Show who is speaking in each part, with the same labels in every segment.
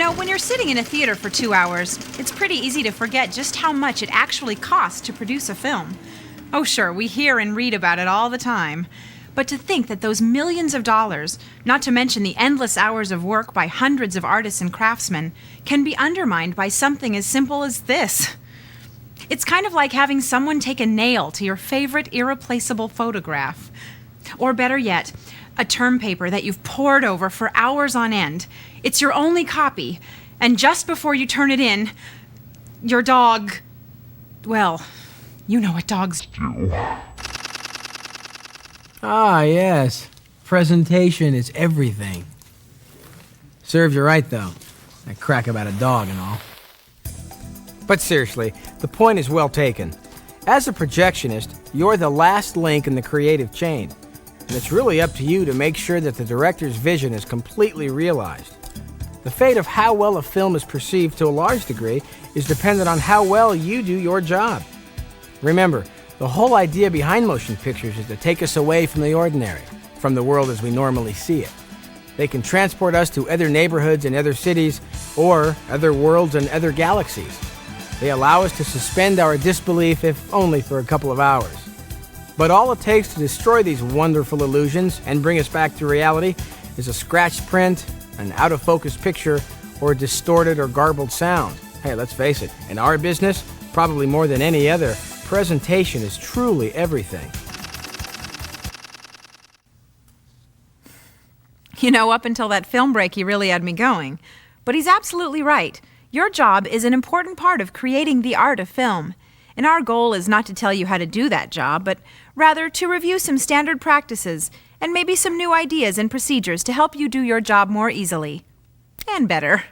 Speaker 1: know, when you're sitting in a theater for 2 hours, it's pretty easy to forget just how much it actually costs to produce a film. Oh, sure, we hear and read about it all the time. But to think that those millions of dollars, not to mention the endless hours of work by hundreds of artists and craftsmen, can be undermined by something as simple as this. It's kind of like having someone take a nail to your favorite irreplaceable photograph. Or better yet, a term paper that you've pored over for hours on end. It's your only copy, and just before you turn it in, your dog... Well, you know what dogs do.
Speaker 2: Ah, yes. Presentation is everything. Serves you right, though. That crack about a dog and all. But seriously, the point is well taken. As a projectionist, you're the last link in the creative chain. And it's really up to you to make sure that the director's vision is completely realized. The fate of how well a film is perceived to a large degree is dependent on how well you do your job. Remember, the whole idea behind motion pictures is to take us away from the ordinary, from the world as we normally see it. They can transport us to other neighborhoods and other cities, or other worlds and other galaxies. They allow us to suspend our disbelief, if only for a couple of hours. But all it takes to destroy these wonderful illusions and bring us back to reality is a scratched print, an out-of-focus picture, or a distorted or garbled sound. Hey, let's face it, in our business, probably more than any other, presentation is truly everything.
Speaker 1: You know, up until that film break, he really had me going. But he's absolutely right. Your job is an important part of creating the art of film. And our goal is not to tell you how to do that job, but rather to review some standard practices and maybe some new ideas and procedures to help you do your job more easily. And better.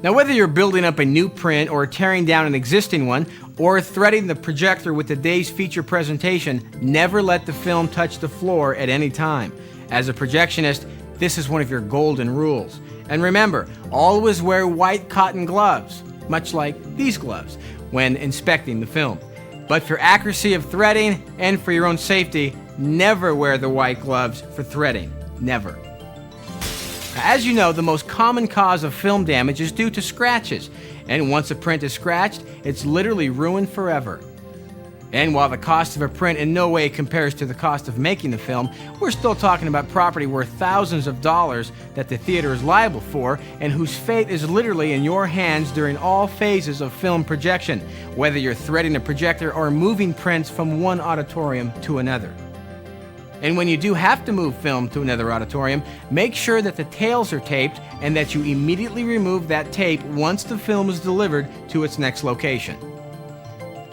Speaker 3: Now, whether you're building up a new print or tearing down an existing one, or threading the projector with the day's feature presentation, never let the film touch the floor at any time. As a projectionist, this is one of your golden rules. And remember, always wear white cotton gloves, much like these gloves, when inspecting the film. But for accuracy of threading and for your own safety, never wear the white gloves for threading. Never. As you know, the most common cause of film damage is due to scratches. And once a print is scratched, it's literally ruined forever. And while the cost of a print in no way compares to the cost of making the film, we're still talking about property worth thousands of dollars that the theater is liable for and whose fate is literally in your hands during all phases of film projection, whether you're threading a projector or moving prints from one auditorium to another. And when you do have to move film to another auditorium, make sure that the tails are taped and that you immediately remove that tape once the film is delivered to its next location.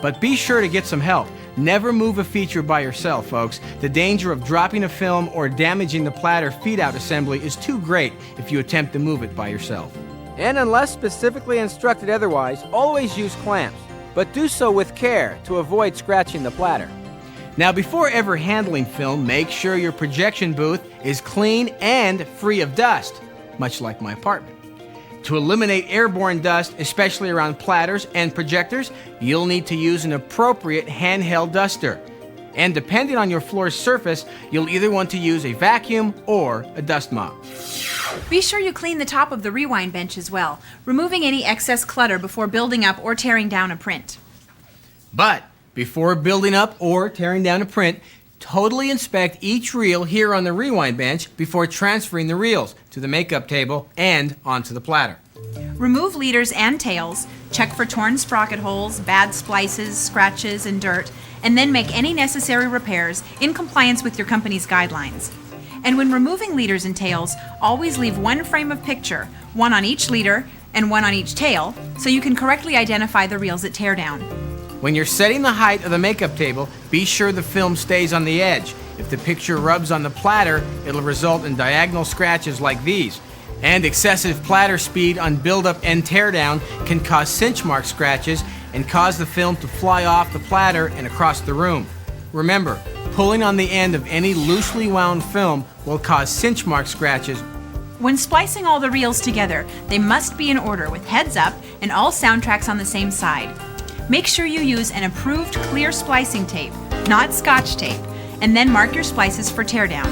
Speaker 3: But be sure to get some help. Never move a feature by yourself, folks. The danger of dropping a film or damaging the platter feed-out assembly is too great if you attempt to move it by yourself.
Speaker 2: And unless specifically instructed otherwise, always use clamps, but do so with care to avoid scratching the platter.
Speaker 3: Now, before ever handling film, make sure your projection booth is clean and free of dust, much like my apartment. To eliminate airborne dust, especially around platters and projectors, you'll need to use an appropriate handheld duster. And depending on your floor's surface, you'll either want to use a vacuum or a dust mop.
Speaker 1: Be sure you clean the top of the rewind bench as well, removing any excess clutter before building up or tearing down a print.
Speaker 3: But before building up or tearing down a print, totally inspect each reel here on the rewind bench before transferring the reels to the makeup table and onto the platter.
Speaker 1: Remove leaders and tails, check for torn sprocket holes, bad splices, scratches, and dirt, and then make any necessary repairs in compliance with your company's guidelines. And when removing leaders and tails, always leave one frame of picture, one on each leader and one on each tail, so you can correctly identify the reels that tear down.
Speaker 3: When you're setting the height of the makeup table, be sure the film stays on the edge. If the picture rubs on the platter, it'll result in diagonal scratches like these. And excessive platter speed on buildup and teardown can cause cinch mark scratches and cause the film to fly off the platter and across the room. Remember, pulling on the end of any loosely wound film will cause cinch mark scratches.
Speaker 1: When splicing all the reels together, they must be in order with heads up and all soundtracks on the same side. Make sure you use an approved clear splicing tape, not Scotch tape, and then mark your splices for teardown.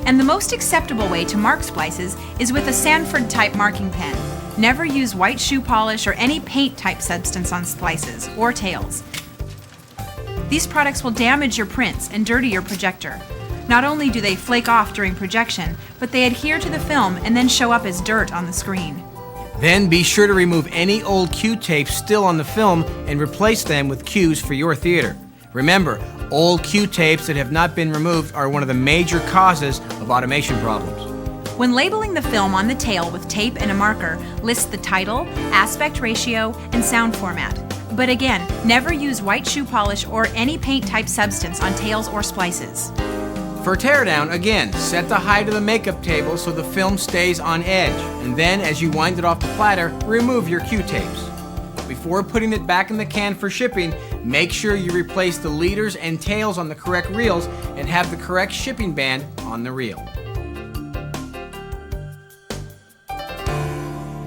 Speaker 1: And the most acceptable way to mark splices is with a Sanford-type marking pen. Never use white shoe polish or any paint-type substance on splices or tails. These products will damage your prints and dirty your projector. Not only do they flake off during projection, but they adhere to the film and then show up as dirt on the screen.
Speaker 3: Then be sure to remove any old cue tapes still on the film and replace them with cues for your theater. Remember, old cue tapes that have not been removed are one of the major causes of automation problems.
Speaker 1: When labeling the film on the tail with tape and a marker, list the title, aspect ratio, and sound format. But again, never use white shoe polish or any paint-type substance on tails or splices.
Speaker 3: For teardown, again, set the height of the makeup table so the film stays on edge, and then as you wind it off the platter, remove your cue tapes. Before putting it back in the can for shipping, make sure you replace the leaders and tails on the correct reels and have the correct shipping band on the reel.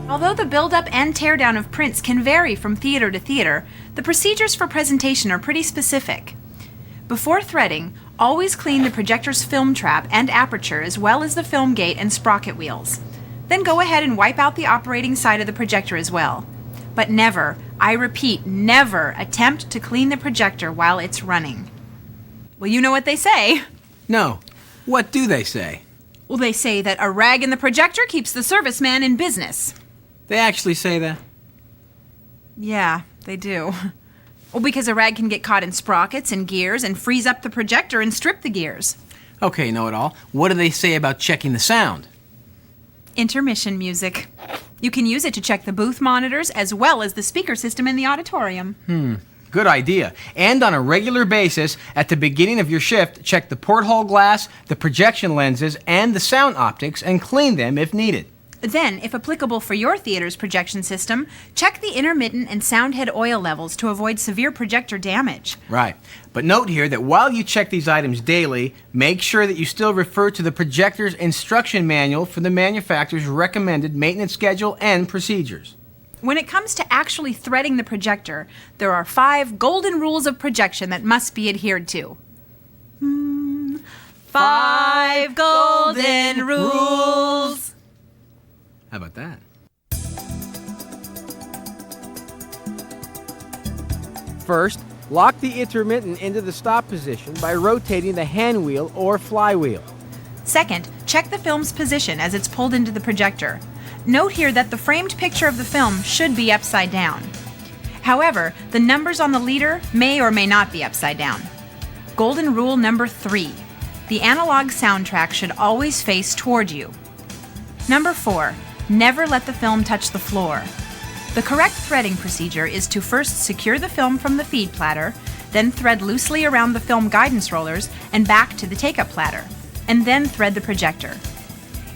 Speaker 1: Although the buildup and teardown of prints can vary from theater to theater, the procedures for presentation are pretty specific. Before threading, always clean the projector's film trap and aperture as well as the film gate and sprocket wheels. Then go ahead and wipe out the operating side of the projector as well. But never, I repeat, never attempt to clean the projector while it's running. Well, you know what they say.
Speaker 3: No. What do they say?
Speaker 1: Well, they say that a rag in the projector keeps the serviceman in business.
Speaker 3: They actually say that?
Speaker 1: Yeah, they do. Well, because a rag can get caught in sprockets and gears and freeze up the projector and strip the gears.
Speaker 3: Okay, know-it-all. What do they say about checking the sound?
Speaker 1: Intermission music. You can use it to check the booth monitors as well as the speaker system in the auditorium.
Speaker 3: Good idea. And on a regular basis, at the beginning of your shift, check the porthole glass, the projection lenses, and the sound optics and clean them if needed.
Speaker 1: Then, if applicable for your theater's projection system, check the intermittent and sound head oil levels to avoid severe projector damage.
Speaker 3: Right. But note here that while you check these items daily, make sure that you still refer to the projector's instruction manual for the manufacturer's recommended maintenance schedule and procedures.
Speaker 1: When it comes to actually threading the projector, there are 5 golden rules of projection that must be adhered to. 5 golden rules.
Speaker 3: How about that?
Speaker 2: First, lock the intermittent into the stop position by rotating the hand wheel or flywheel.
Speaker 1: Second, check the film's position as it's pulled into the projector. Note here that the framed picture of the film should be upside down. However, the numbers on the leader may or may not be upside down. Golden rule number 3. The analog soundtrack should always face toward you. Number 4. Never let the film touch the floor. The correct threading procedure is to first secure the film from the feed platter, then thread loosely around the film guidance rollers and back to the take-up platter, and then thread the projector.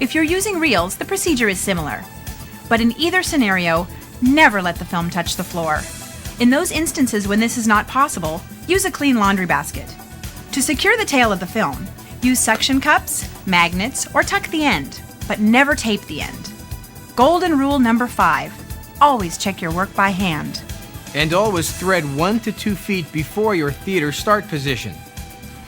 Speaker 1: If you're using reels, the procedure is similar. But in either scenario, never let the film touch the floor. In those instances when this is not possible, use a clean laundry basket. To secure the tail of the film, use suction cups, magnets, or tuck the end, but never tape the end. Golden rule number 5. Always check your work by hand.
Speaker 3: And always thread 1 to 2 feet before your theater start position.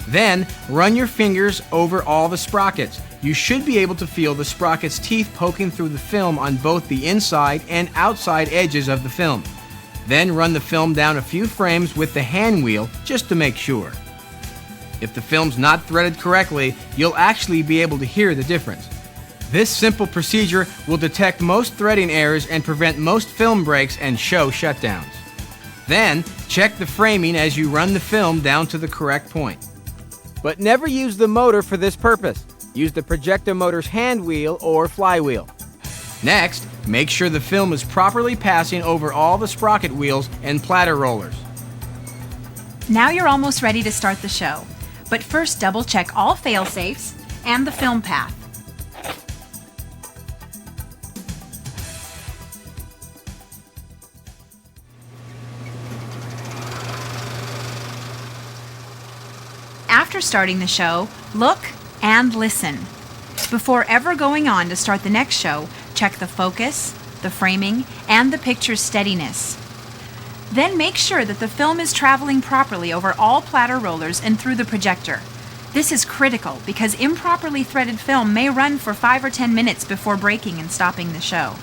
Speaker 3: Then, run your fingers over all the sprockets. You should be able to feel the sprocket's teeth poking through the film on both the inside and outside edges of the film. Then run the film down a few frames with the hand wheel just to make sure. If the film's not threaded correctly, you'll actually be able to hear the difference. This simple procedure will detect most threading errors and prevent most film breaks and show shutdowns. Then, check the framing as you run the film down to the correct point.
Speaker 2: But never use the motor for this purpose. Use the projector motor's hand wheel or flywheel.
Speaker 3: Next, make sure the film is properly passing over all the sprocket wheels and platter rollers.
Speaker 1: Now you're almost ready to start the show. But first double check all fail-safes and the film path. After starting the show, look and listen. Before ever going on to start the next show, check the focus, the framing, and the picture's steadiness. Then make sure that the film is traveling properly over all platter rollers and through the projector. This is critical because improperly threaded film may run for 5 or 10 minutes before breaking and stopping the show.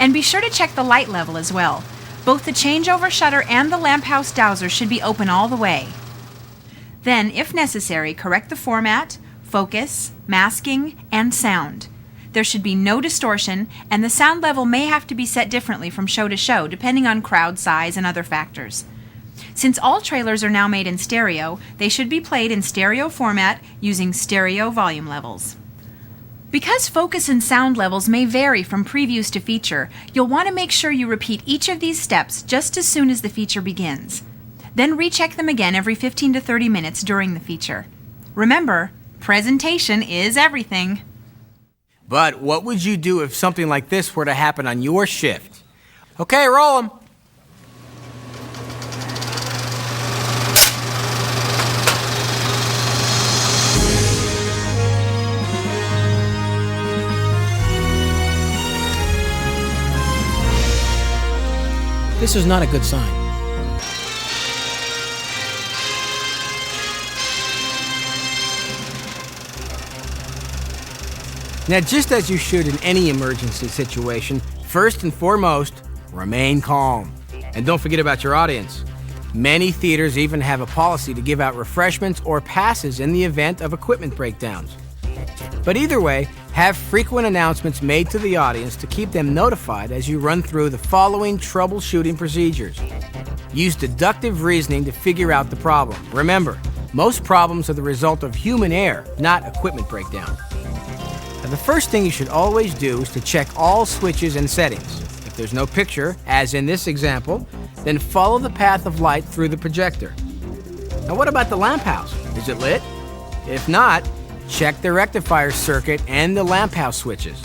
Speaker 1: And be sure to check the light level as well. Both the changeover shutter and the lamp house dowser should be open all the way. Then, if necessary, correct the format, focus, masking, and sound. There should be no distortion, and the sound level may have to be set differently from show to show, depending on crowd size and other factors. Since all trailers are now made in stereo, they should be played in stereo format using stereo volume levels. Because focus and sound levels may vary from previews to feature, you'll want to make sure you repeat each of these steps just as soon as the feature begins. Then recheck them again every 15 to 30 minutes during the feature. Remember, presentation is everything.
Speaker 3: But what would you do if something like this were to happen on your shift? Okay, roll 'em.
Speaker 2: This is not a good sign.
Speaker 3: Now, just as you should in any emergency situation, first and foremost, remain calm. And don't forget about your audience. Many theaters even have a policy to give out refreshments or passes in the event of equipment breakdowns. But either way, have frequent announcements made to the audience to keep them notified as you run through the following troubleshooting procedures. Use deductive reasoning to figure out the problem. Remember, most problems are the result of human error, not equipment breakdown. Now, the first thing you should always do is to check all switches and settings. If there's no picture, as in this example, then follow the path of light through the projector. Now, what about the lamp house? Is it lit? If not, check the rectifier circuit and the lamp house switches.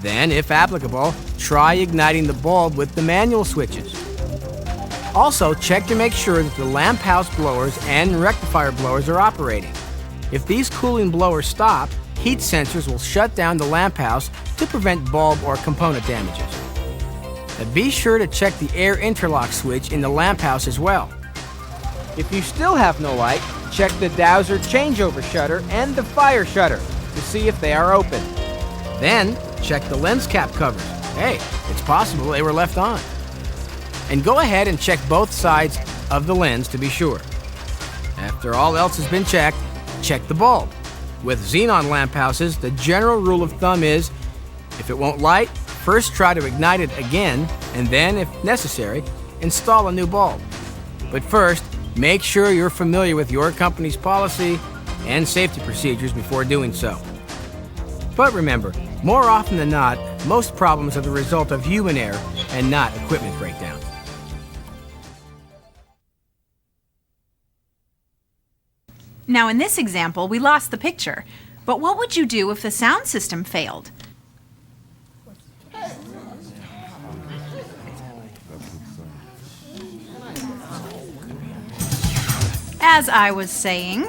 Speaker 3: Then, if applicable, try igniting the bulb with the manual switches. Also, check to make sure that the lamp house blowers and rectifier blowers are operating. If these cooling blowers stop, heat sensors will shut down the lamp house to prevent bulb or component damages. Now, be sure to check the air interlock switch in the lamp house as well. If you still have no light, check the dowser changeover shutter and the fire shutter to see if they are open. Then, check the lens cap covers. Hey, it's possible they were left on. And go ahead and check both sides of the lens to be sure. After all else has been checked, check the bulb. With xenon lamp houses, the general rule of thumb is, if it won't light, first try to ignite it again, and then, if necessary, install a new bulb. But first, make sure you're familiar with your company's policy and safety procedures before doing so. But remember, more often than not, most problems are the result of human error and not equipment breakdown.
Speaker 1: Now, in this example, we lost the picture. But what would you do if the sound system failed? As I was saying,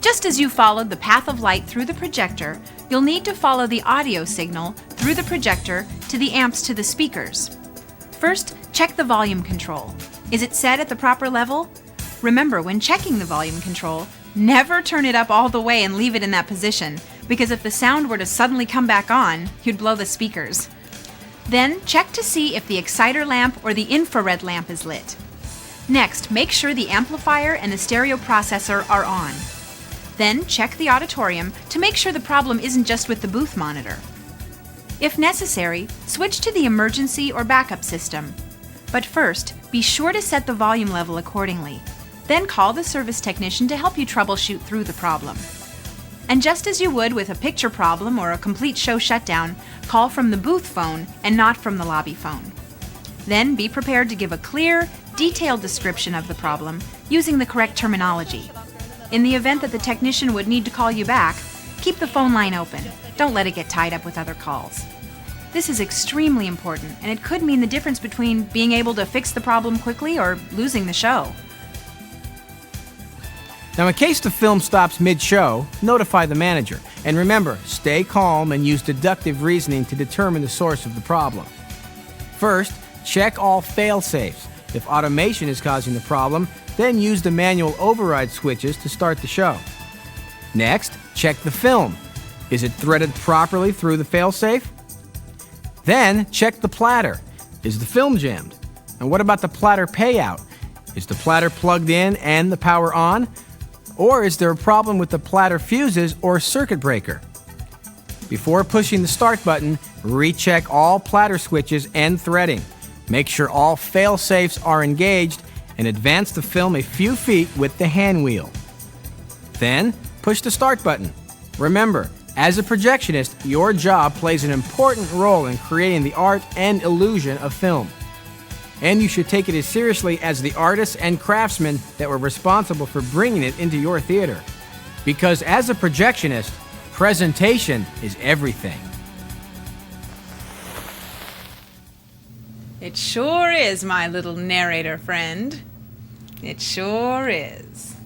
Speaker 1: just as you followed the path of light through the projector, you'll need to follow the audio signal through the projector to the amps to the speakers. First, check the volume control. Is it set at the proper level? Remember, when checking the volume control, never turn it up all the way and leave it in that position, because if the sound were to suddenly come back on, you'd blow the speakers. Then, check to see if the exciter lamp or the infrared lamp is lit. Next, make sure the amplifier and the stereo processor are on. Then, check the auditorium to make sure the problem isn't just with the booth monitor. If necessary, switch to the emergency or backup system. But first, be sure to set the volume level accordingly. Then call the service technician to help you troubleshoot through the problem. And just as you would with a picture problem or a complete show shutdown, call from the booth phone and not from the lobby phone. Then be prepared to give a clear, detailed description of the problem using the correct terminology. In the event that the technician would need to call you back, keep the phone line open. Don't let it get tied up with other calls. This is extremely important, and it could mean the difference between being able to fix the problem quickly or losing the show.
Speaker 3: Now, in case the film stops mid-show, notify the manager. And remember, stay calm and use deductive reasoning to determine the source of the problem. First, check all fail-safes. If automation is causing the problem, then use the manual override switches to start the show. Next, check the film. Is it threaded properly through the failsafe? Then, check the platter. Is the film jammed? And what about the platter payout? Is the platter plugged in and the power on? Or is there a problem with the platter fuses or circuit breaker? Before pushing the start button, recheck all platter switches and threading. Make sure all fail-safes are engaged and advance the film a few feet with the hand wheel. Then, push the start button. Remember, as a projectionist, your job plays an important role in creating the art and illusion of film. And you should take it as seriously as the artists and craftsmen that were responsible for bringing it into your theater. Because as a projectionist, presentation is everything.
Speaker 1: It sure is, my little narrator friend. It sure is.